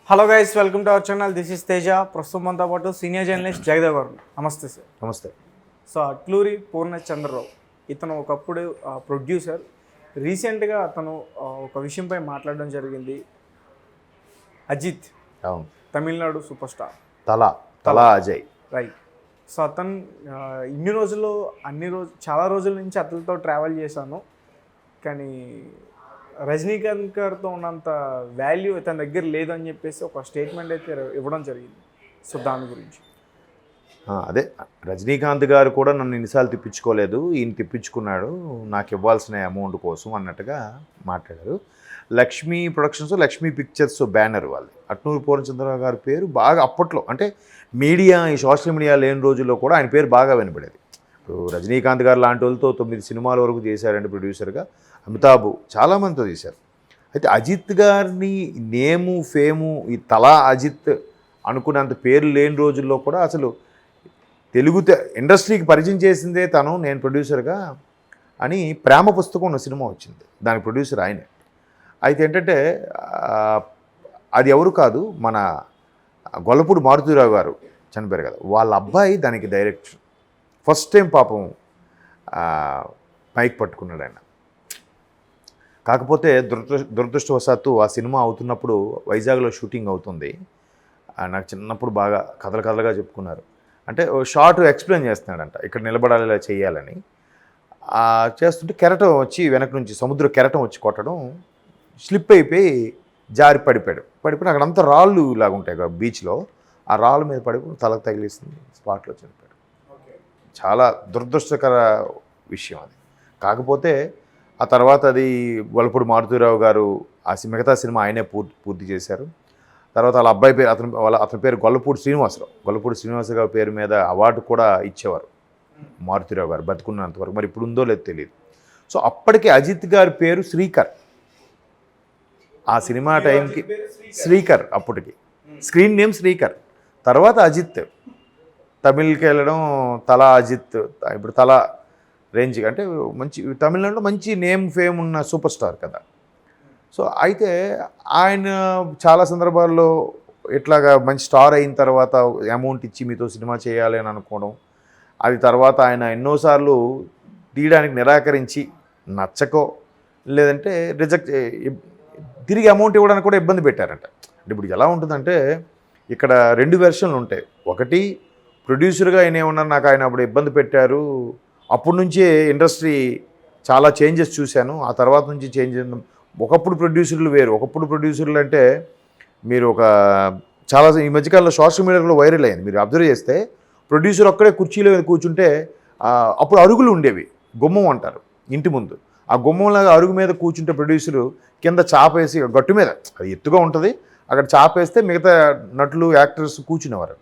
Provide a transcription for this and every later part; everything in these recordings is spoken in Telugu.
Hello guys, welcome to our channel. This is Teja. ప్రస్తుతం మనతో పాటు సీనియర్ జర్నలిస్ట్ జగదేవ్ గారు. నమస్తే సార్. నమస్తే. సో అట్లూరి పూర్ణచంద్రరావు ఇతను ఒకప్పుడు ప్రొడ్యూసర్. రీసెంట్గా అతను ఒక విషయంపై మాట్లాడడం జరిగింది. అజిత్, అవును, తమిళనాడు సూపర్ స్టార్ తలా అజయ్, రైట్. సో అతను ఇన్ని రోజుల్లో చాలా రోజుల నుంచి అతనితో ట్రావెల్ చేశాను, కానీ రజనీకాంత్ గారితో ఉన్నంత వాల్యూ ఇతని దగ్గర లేదని చెప్పేసి ఒక స్టేట్మెంట్ అయితే ఇవ్వడం జరిగింది. సో దాని గురించి అదే రజనీకాంత్ గారు కూడా నన్ను ఎన్నిసార్లు తిప్పించుకోలేదు, ఈయన తిప్పించుకున్నాడు నాకు ఇవ్వాల్సిన అమౌంట్ కోసం అన్నట్టుగా మాట్లాడారు. Lakshmi productions, Lakshmi pictures banner వాళ్ళు. అట్లూరి పూర్ణచంద్రరావు గారి పేరు బాగా అప్పట్లో, అంటే మీడియా, ఈ సోషల్ మీడియా లేని రోజుల్లో కూడా ఆయన పేరు బాగా వినపడేది. ఇప్పుడు రజనీకాంత్ గారు లాంటి వాళ్ళతో 9 సినిమాల వరకు చేశారండి ప్రొడ్యూసర్గా. అమితాబ్ చాలామందితో చేశారు. అయితే అజిత్ గారిని నేము ఫేము ఈ తలా అజిత్ అనుకున్నంత పేరు లేని రోజుల్లో కూడా అసలు తెలుగు ఇండస్ట్రీకి పరిచయం చేసిందే తను, నేను ప్రొడ్యూసర్గా అని ప్రేమ పుస్తకం ఉన్న సినిమా వచ్చింది, దానికి ప్రొడ్యూసర్ ఆయనే. అయితే ఏంటంటే అది ఎవరు కాదు, మన గొల్లపూడి మారుతీరావు గారు చనిపోయారు కదా, వాళ్ళ అబ్బాయి దానికి డైరెక్టర్. ఫస్ట్ టైం పాపం మైక్ పట్టుకున్నాడు ఆయన. కాకపోతే దురదృష్టవశాత్తు ఆ సినిమా అవుతున్నప్పుడు వైజాగ్లో షూటింగ్ అవుతుంది. నాకు చిన్నప్పుడు బాగా కథలుగా చెప్పుకున్నారు. అంటే షార్ట్ ఎక్స్ప్లెయిన్ చేస్తున్నాడంట, ఇక్కడ నిలబడాలి ఇలా చేయాలని. చేస్తుంటే కెరటం వచ్చి వెనక నుంచి సముద్ర కెరటం వచ్చి కొట్టడం, స్లిప్ అయిపోయి జారి పడిపోయి అక్కడంతా రాళ్ళు ఇలాగ ఉంటాయి కదా బీచ్లో, ఆ రాళ్ళ మీద పడిపోయి తలకు తగిలిస్తుంది, స్పాట్లో చనిపోయాడు. చాలా దురదృష్టకర విషయం అది. కాకపోతే ఆ తర్వాత అది గొల్లపూడి మారుతీరావు గారు మిగతా సినిమా ఆయనే పూర్తి చేశారు. తర్వాత వాళ్ళ అబ్బాయి పేరు అతని పేరు గొల్లపూడి శ్రీనివాసరావు గారి పేరు మీద అవార్డు కూడా ఇచ్చేవారు మారుతీరావు గారు బతుకున్నంతవరకు. మరి ఇప్పుడు ఉందో లేదో తెలియదు. సో అప్పటికే అజిత్ గారి పేరు శ్రీకర్. ఆ సినిమా టైంకి శ్రీకర్, అప్పటికి స్క్రీన్ నేమ్ శ్రీకర్. తర్వాత అజిత్, తమిళ్కి వెళ్ళడం తలా అజిత్. ఇప్పుడు తలా రేంజ్ అంటే మంచి తమిళనాడులో మంచి నేమ్ ఫేమ్ ఉన్న సూపర్ స్టార్ కదా. సో అయితే ఆయన చాలా సందర్భాల్లో ఇట్లాగా మంచి స్టార్ అయిన తర్వాత అమౌంట్ ఇచ్చి మీతో సినిమా చేయాలి అని అనుకోవడం, అది తర్వాత ఆయన ఎన్నోసార్లు తీయడానికి నిరాకరించి నచ్చకో లేదంటే రిజెక్ట్ తిరిగి అమౌంట్ ఇవ్వడానికి కూడా ఇబ్బంది పెట్టారంట. అంటే ఇప్పుడు ఎలా ఉంటుందంటే ఇక్కడ 2 వెర్షన్లు ఉంటాయి. ఒకటి ప్రొడ్యూసర్గా ఆయన ఏమన్నారు, నాకు ఆయన అప్పుడు ఇబ్బంది పెట్టారు, అప్పటి నుంచే ఇండస్ట్రీ చాలా చేంజెస్ చూశాను, ఆ తర్వాత నుంచి చేంజ్ అయింది. ఒకప్పుడు ప్రొడ్యూసర్లు వేరు. ఒకప్పుడు ప్రొడ్యూసర్లు అంటే మీరు చాలా ఈ మధ్యకాలంలో సోషల్ మీడియాలో వైరల్ అయింది, మీరు అబ్జర్వ్ చేస్తే ప్రొడ్యూసర్ ఒక్కడే కుర్చీలో కూర్చుంటే అప్పుడు అరుగులు ఉండేవి, గుమ్మం అంటారు ఇంటి ముందు. ఆ గుమ్మంలాగా అరుగు మీద కూర్చుంటే ప్రొడ్యూసరు కింద చాపేసి గట్టు మీద, అది ఎత్తుగా ఉంటుంది, అక్కడ చాపేస్తే మిగతా నటులు యాక్టర్స్ కూర్చునేవారు.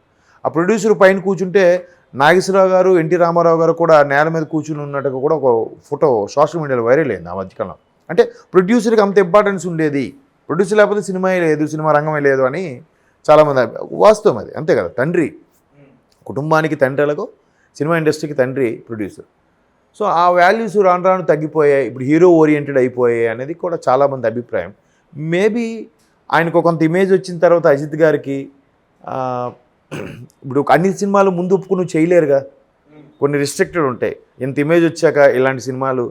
ఆ ప్రొడ్యూసర్ పైన కూర్చుంటే నాగేశ్వరరావు గారు, ఎన్టీ రామారావు గారు కూడా నేల మీద కూర్చుని ఉన్నట్టుగా కూడా ఒక ఫోటో సోషల్ మీడియాలో వైరల్ అయింది ఆ మధ్యకాలం. అంటే ప్రొడ్యూసర్కి అంత ఇంపార్టెన్స్ ఉండేది, ప్రొడ్యూసర్ లేకపోతే సినిమాయే లేదు, సినిమా రంగమే లేదు అని చాలామంది. వాస్తవం అది, అంతే కదా. తండ్రి, కుటుంబానికి తండ్రి ఎలాగో సినిమా ఇండస్ట్రీకి తండ్రి ప్రొడ్యూసర్. సో ఆ వాల్యూస్ రాను రాను తగ్గిపోయాయి, ఇప్పుడు హీరో ఓరియంటెడ్ అయిపోయాయి అనేది కూడా చాలామంది అభిప్రాయం. మేబీ ఆయనకు కొంత ఇమేజ్ వచ్చిన తర్వాత అజిత్ గారికి ఇప్పుడు అన్ని సినిమాలు ముందు ఒప్పుకుని చేయలేరుగా, కొన్ని రిస్ట్రిక్టెడ్ ఉంటాయి. ఇంత ఇమేజ్ వచ్చాక ఇలాంటి సినిమాలు,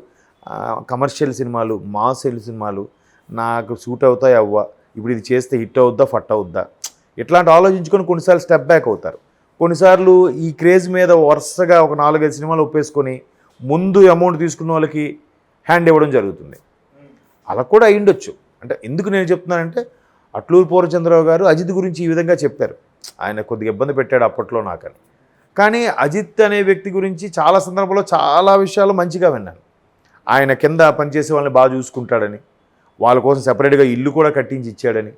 కమర్షియల్ సినిమాలు, మాస్ సినిమాలు నాకు సూట్ అవుతాయి అవ్వ, ఇప్పుడు ఇది చేస్తే హిట్ అవుద్దా ఫట్ అవుద్దా, ఇట్లాంటి ఆలోచించుకొని కొన్నిసార్లు స్టెప్ బ్యాక్ అవుతారు. కొన్నిసార్లు ఈ క్రేజ్ మీద వరుసగా ఒక 4-5 సినిమాలు ఒప్పేసుకొని ముందు అమౌంట్ తీసుకున్న వాళ్ళకి హ్యాండ్ ఇవ్వడం జరుగుతుంది. అలా కూడా అయ్యుండొచ్చు. అంటే ఎందుకు నేను చెప్తున్నానంటే అట్లూరి పూర్ణచంద్రరావు గారు అజిత్ గురించి ఈ విధంగా చెప్పారు, ఆయన కొద్దిగా ఇబ్బంది పెట్టాడు అప్పట్లో నాకని. కానీ అజిత్ అనే వ్యక్తి గురించి చాలా సందర్భాల్లో చాలా విషయాలు మంచిగా విన్నాను. ఆయన కింద పనిచేసే వాళ్ళని బాగా చూసుకుంటాడని, వాళ్ళ కోసం సెపరేట్గా ఇల్లు కూడా కట్టించి ఇచ్చాడని.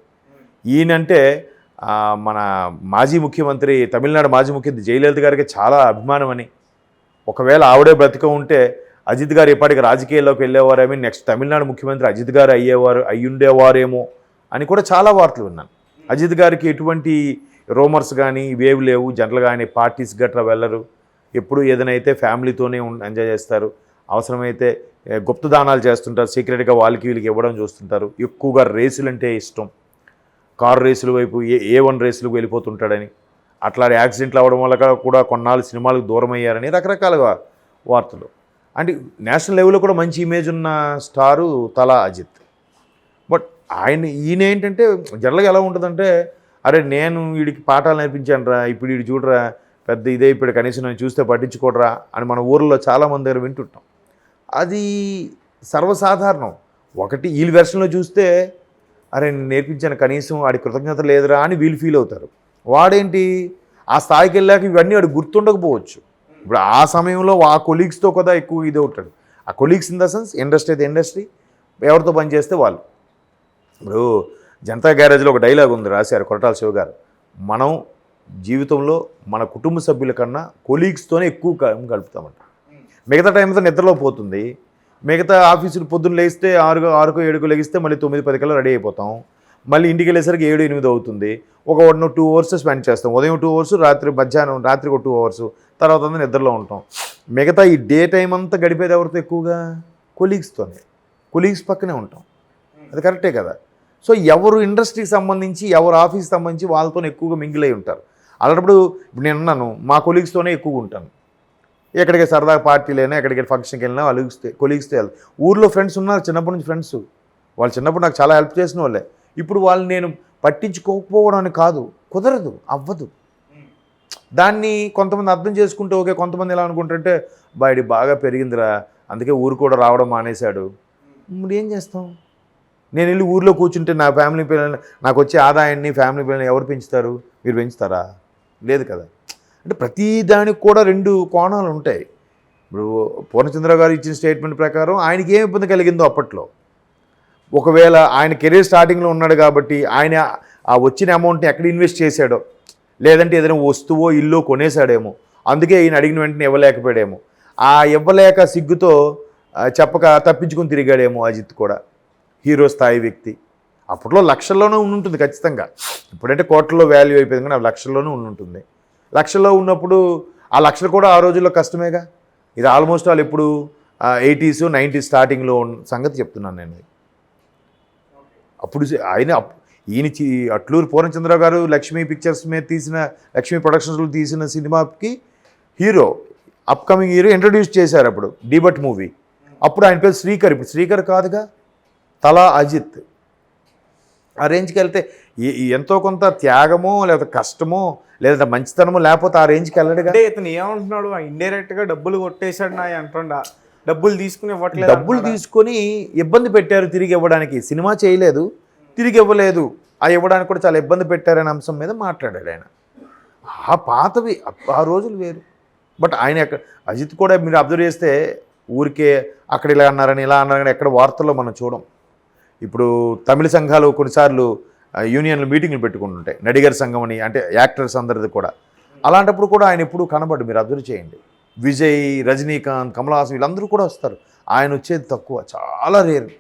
ఈయనంటే మన మాజీ ముఖ్యమంత్రి, తమిళనాడు మాజీ ముఖ్యమంత్రి జయలలిత గారికి చాలా అభిమానం అని, ఒకవేళ ఆవిడే బ్రతిక ఉంటే అజిత్ గారు ఇప్పటికి రాజకీయాల్లోకి వెళ్ళేవారేమో, నెక్స్ట్ తమిళనాడు ముఖ్యమంత్రి అజిత్ గారు అయ్యుండేవారేమో అని కూడా చాలా వార్తలు విన్నాను. అజిత్ గారికి ఎటువంటి రూమర్స్ కానీ ఇవేవి లేవు, జనరల్గా ఆయన పార్టీస్ గట్రా వెళ్ళరు, ఎప్పుడు ఏదైనా అయితే ఫ్యామిలీతోనే ఎంజాయ్ చేస్తారు, అవసరమైతే గుప్త దానాలు చేస్తుంటారు, సీక్రెట్గా వాళ్ళకి వీళ్ళకి ఇవ్వడం చూస్తుంటారు. ఎక్కువగా రేసులు అంటే ఇష్టం. కారు రేసుల వైపు A1 రేసులకు వెళ్ళిపోతుంటాడని, అట్లా యాక్సిడెంట్లు అవ్వడం వల్ల కూడా కొన్నాళ్ళు సినిమాలకు దూరం అయ్యారని రకరకాలుగా వార్తలు. అంటే నేషనల్ లెవెల్లో కూడా మంచి ఇమేజ్ ఉన్న స్టారు తలా అజిత్. బట్ ఈయన ఏంటంటే జనరల్గా ఎలా ఉంటుందంటే, అరే నేను వీడికి పాఠాలు నేర్పించాను రా, ఇప్పుడు వీడు చూడరా పెద్ద ఇదే, ఇప్పుడు కనీసం నేను చూస్తే పట్టించుకోడరా అని మన ఊర్లో చాలామంది దగ్గర వింటుంటాం. అది సర్వసాధారణం. ఒకటి వీళ్ళ వెర్షన్లో చూస్తే అరే నేను నేర్పించాను కనీసం వాడి కృతజ్ఞత లేదురా అని వీళ్ళు ఫీల్ అవుతారు. వాడేంటి ఆ స్థాయికి వెళ్ళాక ఇవన్నీ వాడు గుర్తుండకపోవచ్చు. ఇప్పుడు ఆ సమయంలో ఆ కొలీగ్స్తో కూడా ఎక్కువ ఇది అవుతాడు. ఆ colleagues in the sense industry అయితే ఇండస్ట్రీ, ఎవరితో పనిచేస్తే వాళ్ళు. ఇప్పుడు జనతా గ్యారేజ్లో ఒక డైలాగ్ ఉంది, రాశారు కొరటాల శివ గారు, మనం జీవితంలో మన కుటుంబ సభ్యుల కన్నా కొలీగ్స్తోనే ఎక్కువ గడుపుతామంట. మిగతా టైంతో నిద్రలో పోతుంది. మిగతా ఆఫీసులు పొద్దున్న లేస్తే 6కో 7కో లెగిస్తే మళ్ళీ 9-10 కల్లా రెడీ అయిపోతాం. మళ్ళీ ఇంటికి వెళ్ళేసరికి 7-8 అవుతుంది. ఒక 2 అవర్స్ స్పెండ్ చేస్తాం. ఉదయం 2 అవర్స్, రాత్రికి ఒక 2 అవర్స్, తర్వాత అంతా నిద్రలో ఉంటాం. మిగతా ఈ డే టైం అంతా గడిపేది ఎవరితో ఎక్కువగా? కొలీగ్స్తోనే. కొలీగ్స్ పక్కనే ఉంటాం. అది కరెక్టే కదా. సో ఎవరు ఇండస్ట్రీకి సంబంధించి, ఎవరు ఆఫీస్కి సంబంధించి వాళ్ళతో ఎక్కువగా మింగిల్ అయి ఉంటారు. అలాంటప్పుడు ఇప్పుడు నేను ఉన్నాను, మా కొలీగ్స్తోనే ఎక్కువగా ఉంటాను. ఎక్కడికి సరదా పార్టీలైనా, ఎక్కడికి ఫంక్షన్కి వెళ్ళినా కొలీగ్స్తో వెళ్తాను. ఊర్లో ఫ్రెండ్స్ ఉన్నారు, చిన్నప్పటి నుంచి ఫ్రెండ్స్. వాళ్ళు చిన్నప్పుడు నాకు చాలా హెల్ప్ చేసిన వాళ్ళే. ఇప్పుడు వాళ్ళు నేను పట్టించుకోకపోవడం అని కాదు, కుదరదు, అవ్వదు. దాన్ని కొంతమంది అర్థం చేసుకుంటే ఓకే, కొంతమంది ఎలా అనుకుంటుంటే బయట బాగా పెరిగిందిరా అందుకే ఊరు కూడా రావడం మానేశాడు. ఇప్పుడు ఏం చేస్తాం? నేను వెళ్ళి ఊర్లో కూర్చుంటే నా ఫ్యామిలీ పిల్లల్ని, నాకు వచ్చే ఆదాయాన్ని ఫ్యామిలీ పిల్లల్ని ఎవరు పెంచుతారు? మీరు పెంచుతారా? లేదు కదా. అంటే ప్రతి దానికి కూడా 2 కోణాలు ఉంటాయి. ఇప్పుడు పూర్ణచంద్ర గారు ఇచ్చిన స్టేట్మెంట్ ప్రకారం ఆయనకి ఏం ఇబ్బంది కలిగిందో అప్పట్లో, ఒకవేళ ఆయన కెరీర్ స్టార్టింగ్లో ఉన్నాడు కాబట్టి ఆయన ఆ వచ్చిన అమౌంట్ని ఎక్కడ ఇన్వెస్ట్ చేశాడో, లేదంటే ఏదైనా వస్తువో ఇల్లు కొనేశాడేమో, అందుకే ఈయన అడిగిన వెంటనే ఇవ్వలేకపోయాడేమో, ఆ ఇవ్వలేక సిగ్గుతో చెప్పక తప్పించుకొని తిరిగాడేమో అజిత్ కూడా. హీరో స్థాయి వ్యక్తి అప్పట్లో లక్షల్లోనే ఉంటుంది ఖచ్చితంగా. ఇప్పుడంటే కోట్లలో వాల్యూ అయిపోయింది, కానీ లక్షల్లోనే ఉంటుంది. లక్షల్లో ఉన్నప్పుడు ఆ లక్షలు కూడా ఆ రోజుల్లో కష్టమేగా. ఇది ఆల్మోస్ట్ వాళ్ళు ఇప్పుడు 80s 90s స్టార్టింగ్లో సంగతి చెప్తున్నాను నేను. అప్పుడు ఈయన అట్లూరు పూర్ణచంద్రరావు గారు లక్ష్మీ పిక్చర్స్ మీద తీసిన, లక్ష్మీ ప్రొడక్షన్స్లో తీసిన సినిమాకి హీరో, అప్కమింగ్ హీరో ఇంట్రడ్యూస్ చేశారు అప్పుడు డీబట్ మూవీ. అప్పుడు ఆయన పేరు శ్రీకర్. ఇప్పుడు శ్రీకర్ కాదుగా, తలా అజిత్. ఆ రేంజ్కి వెళ్తే ఎంతో కొంత త్యాగమో లేదా కష్టమో లేదా మంచితనమో లేకపోతే ఆ రేంజ్కి వెళ్ళడుగా. అంటే ఇతను ఏమంటున్నాడు, ఇండైరెక్ట్గా డబ్బులు కొట్టేశాడు నా అంటుండా, డబ్బులు తీసుకుని ఇవ్వట్లేదు, డబ్బులు తీసుకొని ఇబ్బంది పెట్టారు తిరిగి ఇవ్వడానికి. సినిమా చేయలేదు, తిరిగి ఇవ్వలేదు, ఆ ఇవ్వడానికి కూడా చాలా ఇబ్బంది పెట్టారనే అంశం మీద మాట్లాడాడు ఆయన. ఆ పాతవి ఆ రోజులు వేరు. బట్ ఆయన అజిత్ కూడా మీరు అబ్జర్వ్ చేస్తే ఊరికే అక్కడ ఇలా అన్నారని ఇలా అన్నారని ఎక్కడ వార్తల్లో మనం చూడం. ఇప్పుడు తమిళ సంఘాలు కొన్నిసార్లు యూనియన్లు మీటింగ్లు పెట్టుకుంటుంటాయి, నడిగర్ సంఘం అని, అంటే యాక్టర్స్ అందరిది కూడా. అలాంటప్పుడు కూడా ఆయన ఎప్పుడు కనబడు, మీరు అబ్జర్వ్ చేయండి. విజయ్, రజనీకాంత్, కమల్ హాసన్ వీళ్ళందరూ కూడా వస్తారు. ఆయన వచ్చేది తక్కువ, చాలా రేర్.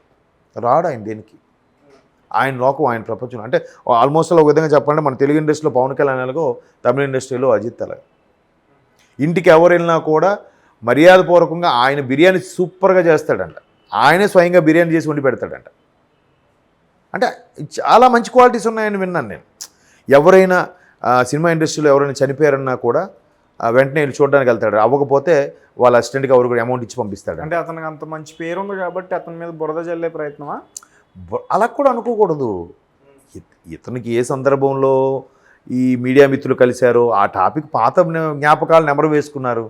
రాడు ఆయన దేనికి. ఆయన లోకం, ఆయన ప్రపంచం. అంటే ఆల్మోస్ట్ ఒక విధంగా చెప్పాలంటే మన తెలుగు ఇండస్ట్రీలో పవన్ కళ్యాణ్ ఎలాగో తమిళ ఇండస్ట్రీలో అజిత్ అలాగే. ఇంటికి ఎవరు వెళ్ళినా కూడా మర్యాదపూర్వకంగా ఆయన బిర్యానీ సూపర్గా చేస్తాడంట. ఆయనే స్వయంగా బిర్యానీ చేసి వండి పెడతాడంట. అంటే చాలా మంచి క్వాలిటీస్ ఉన్నాయని విన్నాను నేను. ఎవరైనా సినిమా ఇండస్ట్రీలో ఎవరైనా చనిపోయారన్నా కూడా వెంటనే వెళ్ళి చూడడానికి వెళ్తాడు. అవ్వకపోతే వాళ్ళ అసిస్టెంట్కి ఎవరు కూడా అమౌంట్ ఇచ్చి పంపిస్తాడు. అంటే అతనికి అంత మంచి పేరు ఉంది కాబట్టి అతని మీద బురద జల్లే ప్రయత్నమా? అలా కూడా అనుకోకూడదు. ఇతనికి ఏ సందర్భంలో ఈ మీడియా మిత్రులు కలిశారో ఆ టాపిక్ పాత జ్ఞాపకాలు నెమరు వేసుకున్నారు.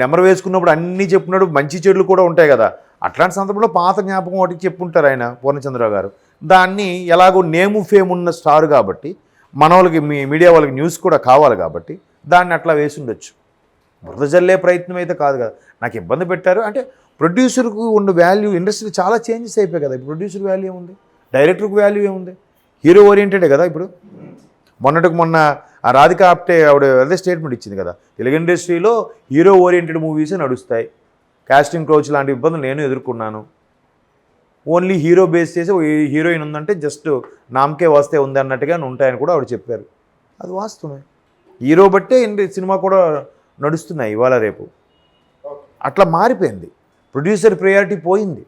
నెమరు వేసుకున్నప్పుడు అన్నీ చెప్పుకున్నాడు, మంచి చెడులు కూడా ఉంటాయి కదా. అట్లాంటి సందర్భంలో పాత జ్ఞాపకం ఒకటి చెప్పుంటారు ఆయన పూర్ణచంద్రరావు గారు. దాన్ని ఎలాగో నేము ఫేమ్ ఉన్న స్టార్ కాబట్టి మన వాళ్ళకి మీడియా వాళ్ళకి న్యూస్ కూడా కావాలి కాబట్టి దాన్ని అట్లా వేసి ఉండొచ్చు. బురద జల్లే ప్రయత్నం అయితే కాదు కదా. నాకు ఇబ్బంది పెట్టారు అంటే ప్రొడ్యూసర్కు ఉన్న వాల్యూ ఇండస్ట్రీ చాలా చేంజెస్ అయిపోయాయి కదా. ప్రొడ్యూసర్ వాల్యూ ఏముంది, డైరెక్టర్కి వాల్యూ ఏముంది, హీరో ఓరియంటెడే కదా. ఇప్పుడు మొన్న ఆ రాధిక ఆప్టే ఆవిడ అదే స్టేట్మెంట్ ఇచ్చింది కదా, తెలుగు ఇండస్ట్రీలో హీరో ఓరియంటెడ్ మూవీసే నడుస్తాయి, కాస్టింగ్ క్రౌచ్ లాంటి ఇబ్బందులు నేను ఎదుర్కొన్నాను, ఓన్లీ హీరో బేస్ చేసి హీరోయిన్ ఉందంటే జస్ట్ నామకే వస్తే ఉంది అన్నట్టుగా ఉంటాయని కూడా ఆవిడ చెప్పారు. అది వాస్తవమే. హీరో బట్టే సినిమా కూడా నడుస్తున్నాయి ఇవాళ రేపు. అట్లా మారిపోయింది. ప్రొడ్యూసర్ ప్రయారిటీ పోయింది.